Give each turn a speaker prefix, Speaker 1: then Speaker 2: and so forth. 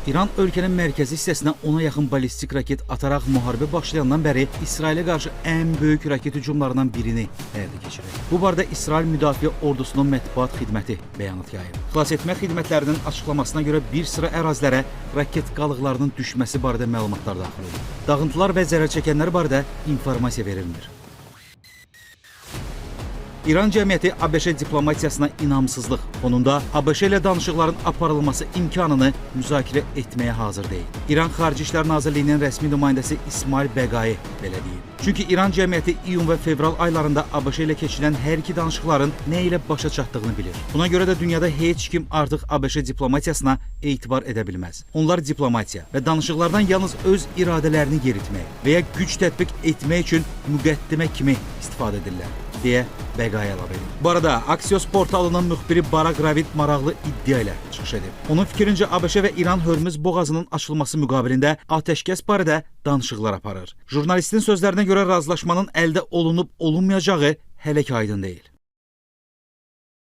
Speaker 1: İran ölkənin mərkəzi hissəsinə 10-a yaxın ballistik raket ataraq müharibə başlayandan bəri İsrailə qarşı ən böyük raket hücumlarından birini həyata keçirir. Bu barədə İsrail Müdafiə Ordusunun mətbuat xidməti bəyanat yayıb. Xilasetmə xidmətlərinin açıqlamasına görə bir sıra ərazilərə raket qalıqlarının düşməsi barədə məlumatlar daxil olub. Dağıntılar və zərər çəkənlər barədə informasiya verilmir. İran cəmiyyəti ABŞ diplomatiyasına inamsızlıq fonunda ABŞ ilə danışıqların aparılması imkanını müzakirə etməyə hazır deyil. İran Xarici İşlər Nazirliyinin rəsmi nümayəndəsi İsmail Bəqai belə deyib. Çünki İran cəmiyyəti iyun və fevral aylarında ABŞ ilə keçirilən hər iki danışıqların nə ilə başa çatdığını bilir. Buna görə də dünyada heç kim artıq ABŞ diplomatiyasına etibar edə bilməz. Onlar diplomatiya və danışıqlardan yalnız öz iradələrini yeritmək və ya güc tətbiq etmək üçün müqəddimə kimi istifadə edirlər, deyə Bəqai əlavə edib. Bu arada Axios portalının müxbiri Barak Ravid maraqlı iddia ilə çıxış edib. Onun fikrincə ABŞ və İran Hörmüz boğazının açılması müqabilində atəşkəs barədə danışıqlar aparır. Jurnalistin sözlərinə görə razılaşmanın əldə olunub-olunmayacağı hələ ki aydın deyil.